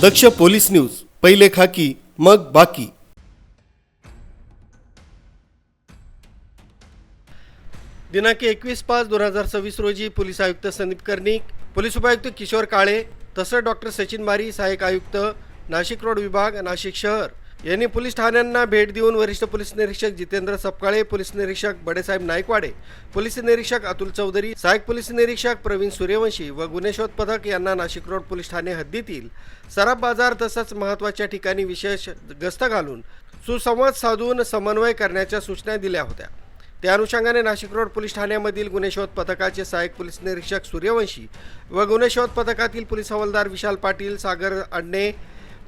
दक्ष police news, पहिले खाकी मग बाकी। दिनांक 21/5/2026 रोजी पोलीस आयुक्त संदीप कर्णिक, पोलीस उपायुक्त किशोर काळे तसंच डॉक्टर सचिन बारी, सहाय्यक आयुक्त नाशिक रोड विभाग नाशिक शहर यांनी पोलीस ठाण्यांना भेट देऊन वरिष्ठ पोलीस निरीक्षक जितेंद्र सपकाळे, पोलीस निरीक्षक बडेसाहेब नाईकवाडे, पोलीस निरीक्षक अतुल चौधरी, सहाय्यक पोलीस निरीक्षक प्रवीण सूर्यवंशी व गुन्हे शोध पथक यांना नाशिक रोड पोलीस ठाणे हद्दीतील सराफ बाजार तसंच महत्त्वाच्या ठिकाणी विशेष गस्त घालून सुसंवाद साधून समन्वय करण्याच्या सूचना दिल्या होत्या। त्या अनुषंगाने नाशिक रोड पोलीस ठाण्यामधील गुन्हे शोध पथकाचे सहाय्यक पोलीस निरीक्षक सूर्यवंशी व गुन्हे शोध पथकातील पोलीस हवालदार विशाल पाटील, सागर अडणे,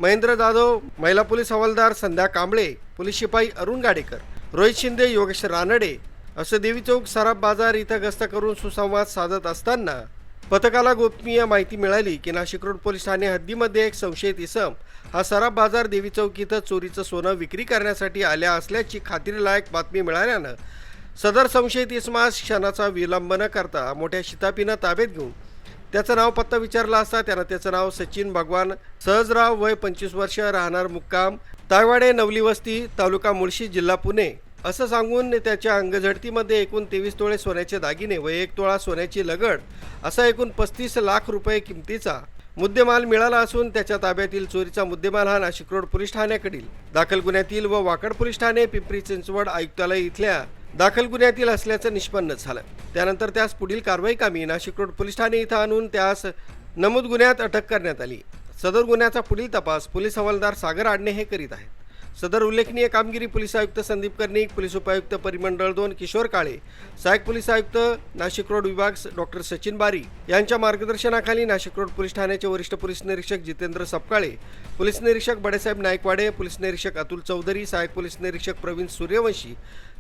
महेंद्र जाधव, महिला पोलीस हवालदार संध्या कांबळे, पोलीस शिपाई अरुण गाडेकर, रोहित शिंदे, योगेश रानडे असे देवी चौक सराफ बाजार इथं गस्त करून सुसंवाद साधत असताना पथकाला गोपनीय माहिती मिळाली की नाशिक रोड पोलीस ठाणे हद्दीमध्ये एक संशयित इसम हा सराफ बाजार देवी चौक इथं चोरीचं सोनं विक्री करण्यासाठी आल्या असल्याची खात्रीलायक बातमी मिळाल्यानं सदर संशयित इसमास क्षणाचा विलंब न करता मोठ्या शिताफीनं ताब्यात घेऊन त्याचं नाव पत्ता विचारला असता त्यानं त्याचं नाव सचिन भगवान सहजराव, वय 25 वर्ष, राहणार मुक्काम तायवाडे, नवली वस्ती, तालुका मुळशी, जिल्हा पुणे असं सांगून त्याच्या अंगझडतीमध्ये एकूण 23 तोळे सोन्याचे दागिने व 1 तोळा सोन्याची लगड असा एकूण 35 लाख रुपये किमतीचा मुद्देमाल मिळाला असून त्याच्या ताब्यातील चोरीचा मुद्देमाल हा नाशिक रोड पोलीस ठाण्याकडील दाखल गुन्ह्यातील व वाकड पोलीस ठाणे, पिंपरी चिंचवड आयुक्तालय इथल्या दाखल गुन्ह्यातील असल्याचं निष्पन्न झालं। त्यानंतर त्यास पुढील कारवाई कामी नाशिक रोड पोलीस ठाणे इथं आणून त्यास नमूद गुन्ह्यात अटक करण्यात आली। सदर गुन्ह्याचा पुढील तपास पोलीस हवालदार सागर अडणे हे करीत आहेत। सदर उल्लेखनीय कामगिरी पोलीस आयुक्त संदीप कर्णिक, पोलीस उपायुक्त परिमंडळ 2 किशोर काळे, सहाय्यक पोलीस आयुक्त नाशिक रोड विभाग डॉक्टर सचिन बारी यांच्या मार्गदर्शनाखाली नाशिक रोड पोलीस ठाण्याचे वरिष्ठ पोलीस निरीक्षक जितेंद्र सपकाळे, पोलीस निरीक्षक बडेसाहेब नाईकवाडे, पोलीस निरीक्षक अतुल चौधरी, सहाय्यक पोलीस निरीक्षक प्रवीण सूर्यवंशी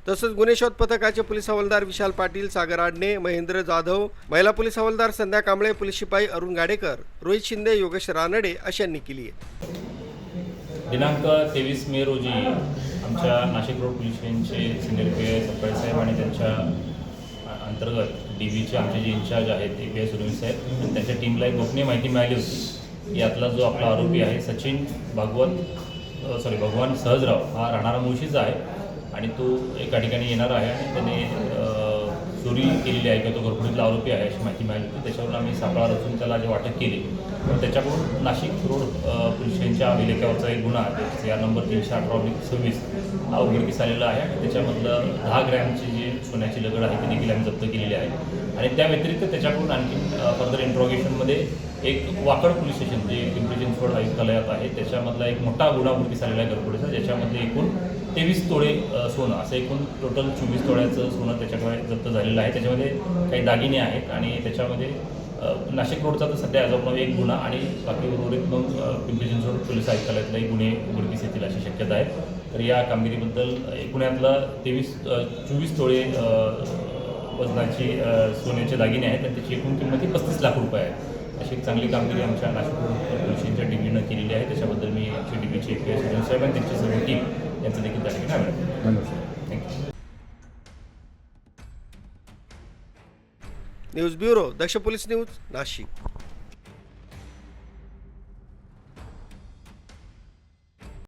तसंच गुन्हे शोध पथकाचे पोलीस हवालदार विशाल पाटील, सागर आडणे, महेंद्र जाधव, महिला पोलीस हवालदार संध्या कांबळे, पोलीस शिपाई अरुण गाडेकर, रोहित शिंदे, योगेश रानडे अशांनी केली आहे। दिनांक 23 मे रोजी आमच्या नाशिक रोड पोलीस स्टेशनचे सिनियर पी आय सपकाळे साहेब आणि त्यांच्या अंतर्गत DBचे आमचे जे इन्चार्ज आहेत ते पी सूर्यवंशी साहेब आणि त्यांच्या टीमला एक गोपनीय माहिती मिळाली होती। यातला जो आपला आरोपी आहे सचिन भगवान सहजराव हा राहणारा मुळशीचा आहे आणि तो एका ठिकाणी येणार आहे आणि त्याने चोरी केलेली आहे किंवा तो घरफोडीतला आरोपी आहे अशी माहिती मिळाली होती। त्याच्यावरून आम्ही सापळा रचून त्याला जे वाटप केली तर त्याच्याकडून नाशिक रोड पोलीस स्टेशनच्या अभिलेखावरचा एक गुन्हा आहे या नंबर 318/26 हा उघडकीस आलेला आहे आणि त्याच्यामधलं 10 ग्रॅमची जी सोन्याची लगड आहे ती देखील आम्ही जप्त केलेली आहे आणि त्या व्यतिरिक्त त्याच्याकडून आणखी फर्दर इंट्रोगेशनमध्ये एक वाकड पोलीस स्टेशन जे पिंपरी चिंचवड आयुक्तालयात आहे त्याच्यामधला एक मोठा गुन्हा उघडकीस आलेला आहे घरफोडीचा, ज्याच्यामध्ये एकूण 23 तोळे सोनं असं एकूण टोटल 24 तोळ्याचं सोनं त्याच्याकडे जप्त झालेलं आहे। त्याच्यामध्ये काही दागिने आहेत आणि त्याच्यामध्ये नाशिक रोडचा तर सध्या अजून एक गुन्हा आणि बाकी उर्वरित मग पिंपरी चिंचवड पोलीस आयुक्तालयातलाही गुन्हे उघडकीस येतील अशी शक्यता आहे। तर या कामगिरीबद्दल एकूणातला 24 तोळे वजनाची सोन्याचे दागिने आहेत आणि त्याची एकूण किंमत 35 लाख रुपये आहे। अशी एक चांगली कामगिरी आमच्या नाशिक रोड पोलीस स्टेशनच्या DBनं केलेली आहे। त्याच्याबद्दल मी आमच्या DBचे पी आय साहेब आणि त्यांची सर्व टीम यांचं देखील त्या ठिकाणी आभार। थँक्यू। न्यूज ब्युरो, दक्ष पोलीस न्यूज, नाशिक।